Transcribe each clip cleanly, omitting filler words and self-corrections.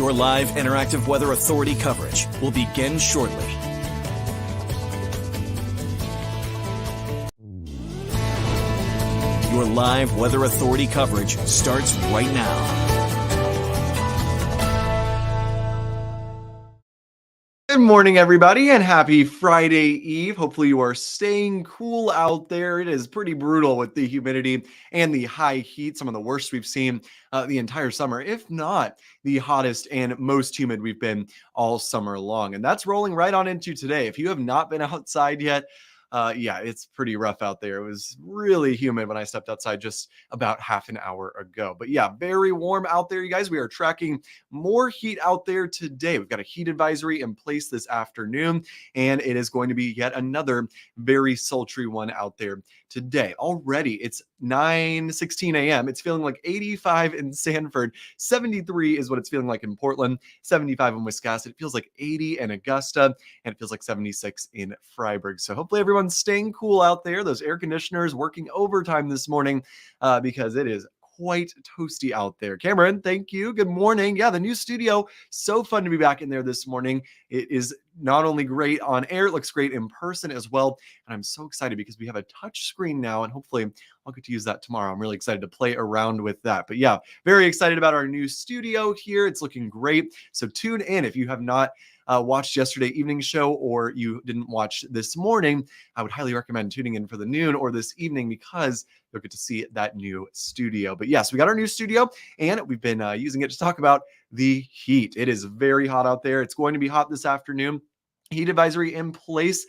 Your live interactive weather authority coverage will begin shortly. Your live weather authority coverage starts right now. Good morning, everybody, and happy Friday Eve. Hopefully you are staying cool out there. It is pretty brutal with the humidity and the high heat, some of the worst we've seen the entire summer, if not the hottest and most humid we've been all summer long. And that's rolling right on into today. If you have not been outside yet, yeah, it's pretty rough out there. It was really humid when I stepped outside just about half an hour ago. But yeah, very warm out there, you guys. We are tracking more heat out there today. We've got a heat advisory in place this afternoon, and it is going to be yet another very sultry one out there today. Already, it's 9:16 a.m. It's feeling like 85 in Sanford. 73 is what it's feeling like in Portland. 75 in Wisconsin. It feels like 80 in Augusta, and it feels like 76 in Freiburg. So hopefully everyone's staying cool out there. Those air conditioners working overtime this morning because it is quite toasty out there. Cameron, thank you. Good morning. Yeah, the new studio. So fun to be back in there this morning. It is not only great on air, it looks great in person as well. And I'm so excited because we have a touch screen now, and hopefully I'll get to use that tomorrow. I'm really excited to play around with that. But yeah, very excited about our new studio here. It's looking great. So tune in if you have not watched yesterday evening's show or you didn't watch this morning. I would highly recommend tuning in for the noon or this evening because you'll get to see that new studio. But yes, we got our new studio and we've been using it to talk about the heat. It is very hot out there. It's going to be hot this afternoon. Heat advisory in place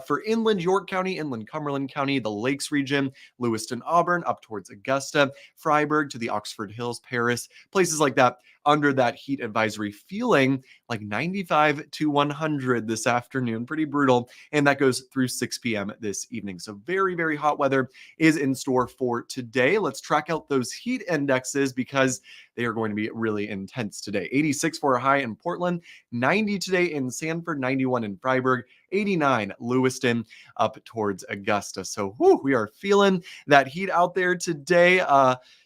for inland York County, inland Cumberland County, the Lakes region, Lewiston, Auburn, up towards Augusta, Freiburg to the Oxford Hills, Paris, places like that under that heat advisory, feeling like 95 to 100 this afternoon. Pretty brutal. And that goes through 6 p.m. this evening. So very, very hot weather is in store for today. Let's track out those heat indexes because they are going to be really intense today. 86 for a high in Portland, 90 today in Sanford, 91 in Freiburg, 89 Lewiston up towards Augusta. So we are feeling that heat out there today.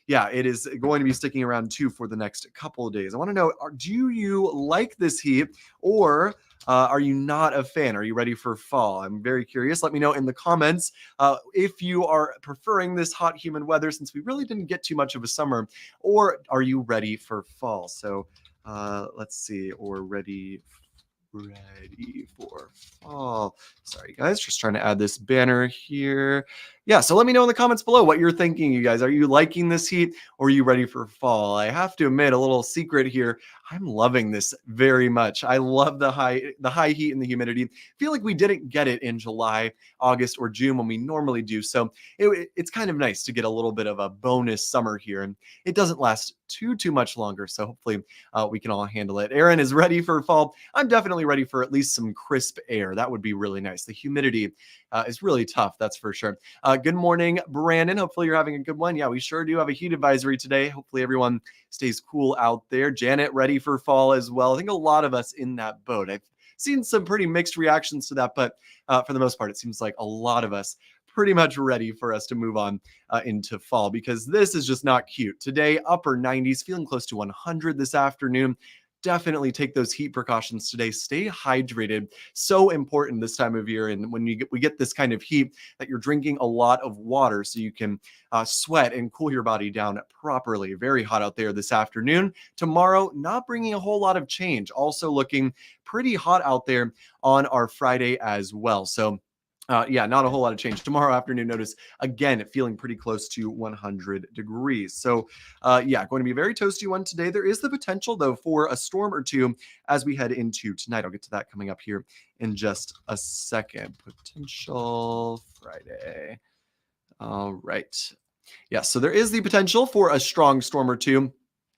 Yeah, it is going to be sticking around too for the next couple of days. I want to know, do you like this heat or are you not a fan? Are you ready for fall? I'm very curious. Let me know in the comments if you are preferring this hot, humid weather since we really didn't get too much of a summer, or are you ready for fall? So let's see, or ready for fall. Sorry, guys, just trying to add this banner here. Yeah, so let me know in the comments below what you're thinking, you guys. Are you liking this heat or are you ready for fall? I have to admit, a little secret here. I'm loving this very much. I love the high heat and the humidity. I feel like we didn't get it in July, August, or June when we normally do. So it's kind of nice to get a little bit of a bonus summer here. And it doesn't last too much longer. So hopefully we can all handle it. Aaron is ready for fall. I'm definitely ready for at least some crisp air. That would be really nice. The humidity is really tough, that's for sure. Good morning, Brandon. Hopefully you're having a good one. Yeah, we sure do have a heat advisory today. Hopefully everyone stays cool out there. Janet, ready for fall as well. I think a lot of us in that boat. I've seen some pretty mixed reactions to that, but for the most part, it seems like a lot of us pretty much ready for us to move on into fall because this is just not cute. Today, upper 90s, feeling close to 100 this afternoon. Definitely take those heat precautions today. Stay hydrated. So important this time of year. And when we get this kind of heat, that you're drinking a lot of water so you can sweat and cool your body down properly. Very hot out there this afternoon. Tomorrow, not bringing a whole lot of change. Also looking pretty hot out there on our Friday as well. So yeah, not a whole lot of change. Tomorrow afternoon, notice again, feeling pretty close to 100 degrees. So yeah, going to be a very toasty one today. There is the potential though for a storm or two as we head into tonight. I'll get to that coming up here in just a second. Potential Friday. All right. Yeah, so there is the potential for a strong storm or two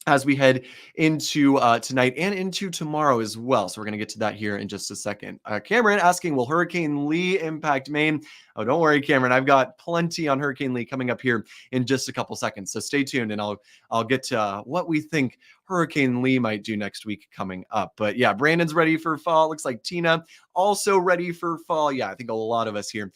as we head into tonight and into tomorrow as well. So we're going to get to that here in just a second. Cameron asking, will Hurricane Lee impact Maine? Oh, don't worry, Cameron. I've got plenty on Hurricane Lee coming up here in just a couple seconds. So stay tuned, and I'll get to what we think Hurricane Lee might do next week coming up. But yeah, Brandon's ready for fall. Looks like Tina also ready for fall. Yeah, I think a lot of us here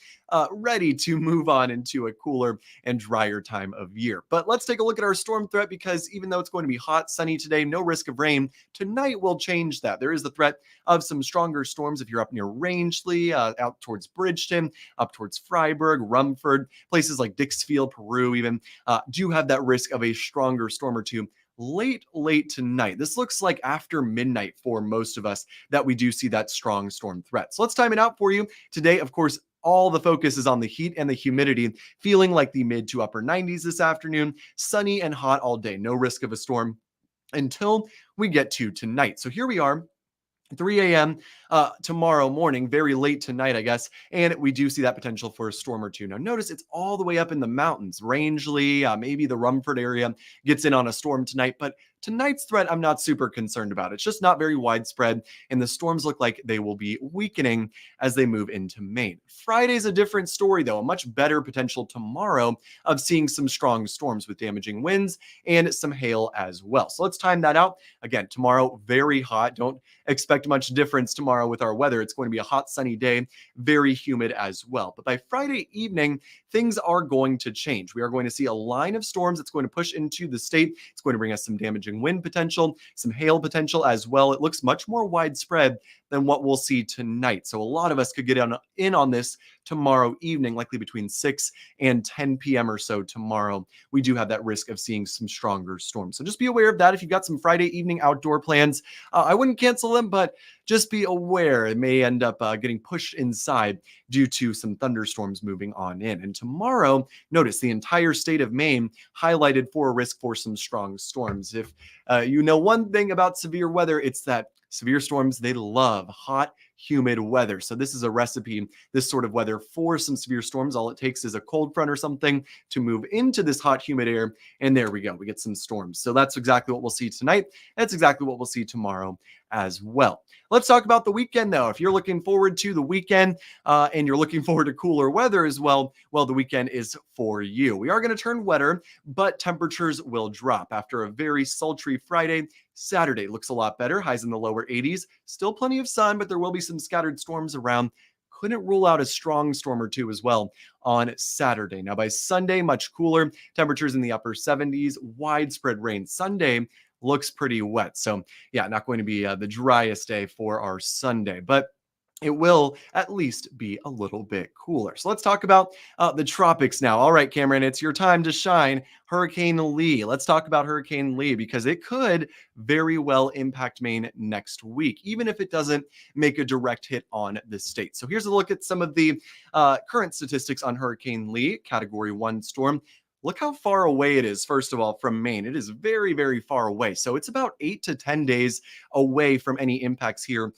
ready to move on into a cooler and drier time of year. But let's take a look at our storm threat, because even though it's going to be hot, sunny today, no risk of rain, tonight will change that. There is the threat of some stronger storms if you're up near Rangeley, out towards Bridgeton, up towards Freiburg, Rumford, places like Dixfield, Peru even, do have that risk of a stronger storm or two late tonight. This looks like after midnight for most of us that we do see that strong storm threat. So let's time it out for you. Today, of course, all the focus is on the heat and the humidity, feeling like the mid to upper 90s this afternoon, sunny and hot all day. No risk of a storm until we get to tonight. So here we are, 3 a.m. Tomorrow morning, very late tonight, I guess, and we do see that potential for a storm or two. Now, notice it's all the way up in the mountains. Rangeley, maybe the Rumford area gets in on a storm tonight, but tonight's threat I'm not super concerned about. It's just not very widespread, and the storms look like they will be weakening as they move into Maine. Friday's a different story, though. A much better potential tomorrow of seeing some strong storms with damaging winds and some hail as well. So let's time that out. Again, tomorrow, very hot. Don't expect much difference tomorrow with our weather. It's going to be a hot, sunny day, very humid as well. But by Friday evening, things are going to change. We are going to see a line of storms that's going to push into the state. It's going to bring us some damaging wind potential, some hail potential as well. It looks much more widespread than what we'll see tonight. So a lot of us could get in on this tomorrow evening, likely between 6 and 10 p.m. or so tomorrow. We do have that risk of seeing some stronger storms. So just be aware of that. If you've got some Friday evening outdoor plans, I wouldn't cancel them, but just be aware it may end up getting pushed inside due to some thunderstorms moving on in. And tomorrow, notice the entire state of Maine highlighted for a risk for some strong storms. If you know one thing about severe weather, it's that severe storms, they love hot, humid weather. So this is a recipe, this sort of weather for some severe storms. All it takes is a cold front or something to move into this hot, humid air. And there we go. We get some storms. So that's exactly what we'll see tonight. That's exactly what we'll see tomorrow as well. Let's talk about the weekend, though. If you're looking forward to the weekend and you're looking forward to cooler weather as well, the weekend is for you. We are going to turn wetter, but temperatures will drop after a very sultry Friday. Saturday looks a lot better, highs in the lower 80s. Still plenty of sun, but there will be some scattered storms around. Couldn't rule out a strong storm or two as well on Saturday. Now by Sunday, much cooler, temperatures in the upper 70s, widespread rain. Sunday looks pretty wet. So yeah, not going to be the driest day for our Sunday, but it will at least be a little bit cooler. So let's talk about the tropics now. All right, Cameron, it's your time to shine. Hurricane Lee. Let's talk about Hurricane Lee, because it could very well impact Maine next week, even if it doesn't make a direct hit on the state. So here's a look at some of the current statistics on Hurricane Lee, Category 1 storm. Look how far away it is, first of all, from Maine. It is very, very far away. So it's about 8 to 10 days away from any impacts here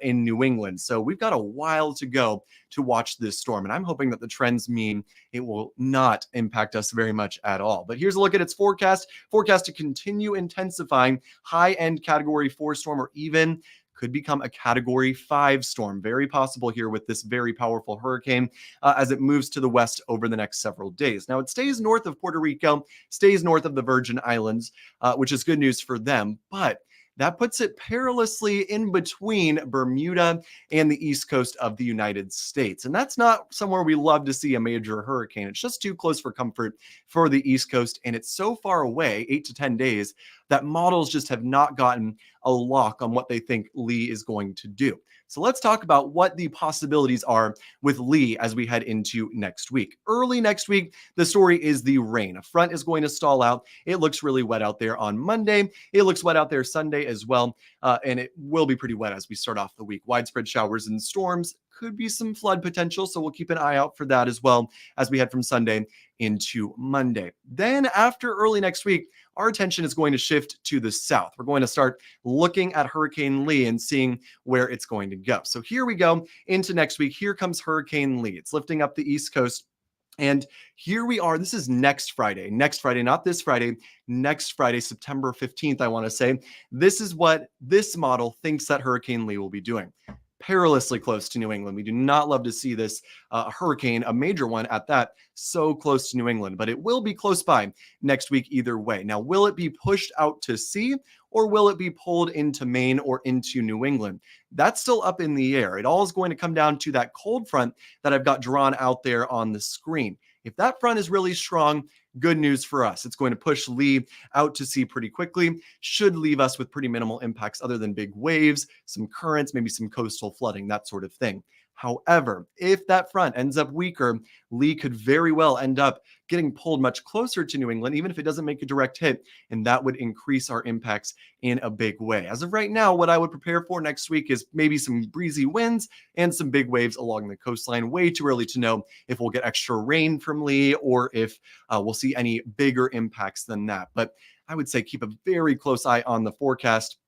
in New England. So we've got a while to go to watch this storm. And I'm hoping that the trends mean it will not impact us very much at all. But here's a look at its forecast. Forecast to continue intensifying, high-end Category 4 storm, or even could become a Category 5 storm. Very possible here with this very powerful hurricane as it moves to the west over the next several days. Now, it stays north of Puerto Rico, stays north of the Virgin Islands, which is good news for them, but that puts it perilously in between Bermuda and the east coast of the United States. And that's not somewhere we love to see a major hurricane. It's just too close for comfort for the east coast. And it's so far away, 8 to 10 days, that models just have not gotten a lock on what they think Lee is going to do. So let's talk about what the possibilities are with Lee as we head into next week. Early next week, the story is the rain. A front is going to stall out. It looks really wet out there on Monday. It looks wet out there Sunday as well. And it will be pretty wet as we start off the week. Widespread showers and storms. Could be some flood potential, so we'll keep an eye out for that as well as we head from Sunday into Monday. Then after early next week, our attention is going to shift to the south. We're going to start looking at Hurricane Lee and seeing where it's going to go. So here we go into next week. Here comes Hurricane Lee. It's lifting up the east coast. And here we are. This is next Friday, not this Friday, next Friday, September 15th, I want to say. This is what this model thinks that Hurricane Lee will be doing. perilously close to New England. We do not love to see this hurricane, a major one at that, so close to New England, but it will be close by next week either way. Now, will it be pushed out to sea, or will it be pulled into Maine or into New England? That's still up in the air. It all is going to come down to that cold front that I've got drawn out there on the screen. If that front is really strong, good news for us. It's going to push Lee out to sea pretty quickly, should leave us with pretty minimal impacts other than big waves, some currents, maybe some coastal flooding, that sort of thing. However, if that front ends up weaker, Lee could very well end up getting pulled much closer to New England, even if it doesn't make a direct hit, and that would increase our impacts in a big way. As of right now, what I would prepare for next week is maybe some breezy winds and some big waves along the coastline. Way too early to know if we'll get extra rain from Lee or if we'll see any bigger impacts than that. But I would say keep a very close eye on the forecast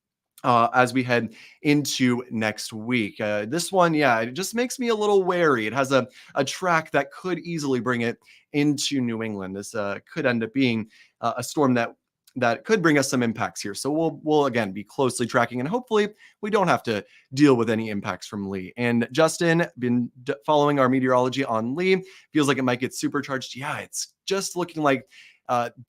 as we head into next week. This one, yeah, it just makes me a little wary. It has a track that could easily bring it into New England. This could end up being a storm that could bring us some impacts here. So we'll again be closely tracking, and hopefully we don't have to deal with any impacts from Lee. And Justin, been following our meteorology on Lee, feels like it might get supercharged. Yeah, it's just looking like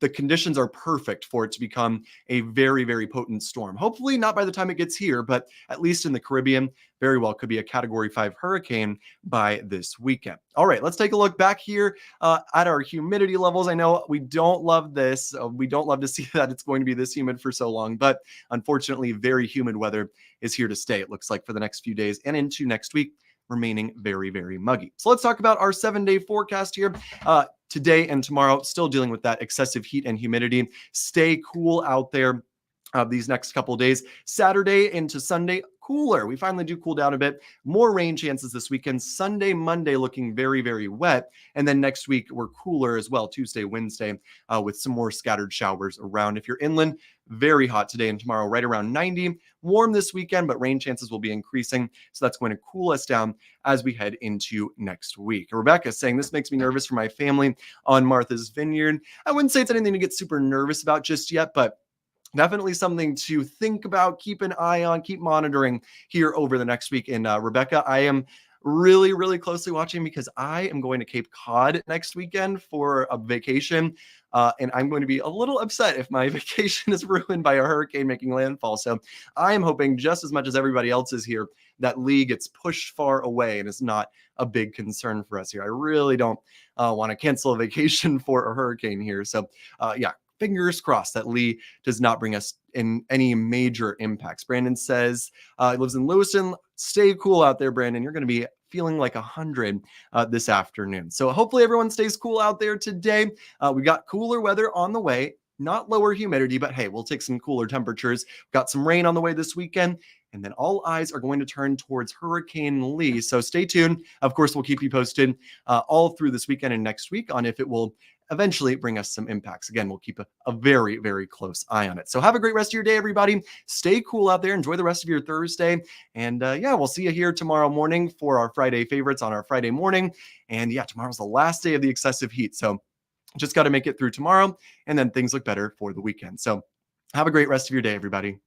the conditions are perfect for it to become a very, very potent storm. Hopefully not by the time it gets here, but at least in the Caribbean, very well could be a Category 5 hurricane by this weekend. All right, let's take a look back here at our humidity levels. I know we don't love this. We don't love to see that it's going to be this humid for so long, but unfortunately, very humid weather is here to stay, it looks like, for the next few days and into next week, remaining very, very muggy. So let's talk about our 7-day forecast here. Today and tomorrow, still dealing with that excessive heat and humidity. Stay cool out there these next couple of days. Saturday into Sunday, cooler. We finally do cool down a bit. More rain chances this weekend. Sunday, Monday looking very, very wet. And then next week, we're cooler as well. Tuesday, Wednesday, with some more scattered showers around. If you're inland, very hot today and tomorrow, right around 90. Warm this weekend, but rain chances will be increasing. So that's going to cool us down as we head into next week. Rebecca saying, this makes me nervous for my family on Martha's Vineyard. I wouldn't say it's anything to get super nervous about just yet, but definitely something to think about, keep an eye on, keep monitoring here over the next week. And Rebecca, I am really, really closely watching because I am going to Cape Cod next weekend for a vacation. And I'm going to be a little upset if my vacation is ruined by a hurricane making landfall. So I am hoping, just as much as everybody else is here, that Lee gets pushed far away and is not a big concern for us here. I really don't want to cancel a vacation for a hurricane here. So yeah, fingers crossed that Lee does not bring us in any major impacts. Brandon says he lives in Lewiston. Stay cool out there, Brandon. You're going to be feeling like 100 this afternoon. So hopefully everyone stays cool out there today. We got cooler weather on the way, not lower humidity, but hey, we'll take some cooler temperatures. Got some rain on the way this weekend. And then all eyes are going to turn towards Hurricane Lee. So stay tuned. Of course, we'll keep you posted all through this weekend and next week on if it will eventually bring us some impacts. Again, we'll keep a very, very close eye on it. So have a great rest of your day, everybody. Stay cool out there. Enjoy the rest of your Thursday. And yeah, we'll see you here tomorrow morning for our Friday favorites on our Friday morning. And yeah, tomorrow's the last day of the excessive heat. So just got to make it through tomorrow, and then things look better for the weekend. So have a great rest of your day, everybody.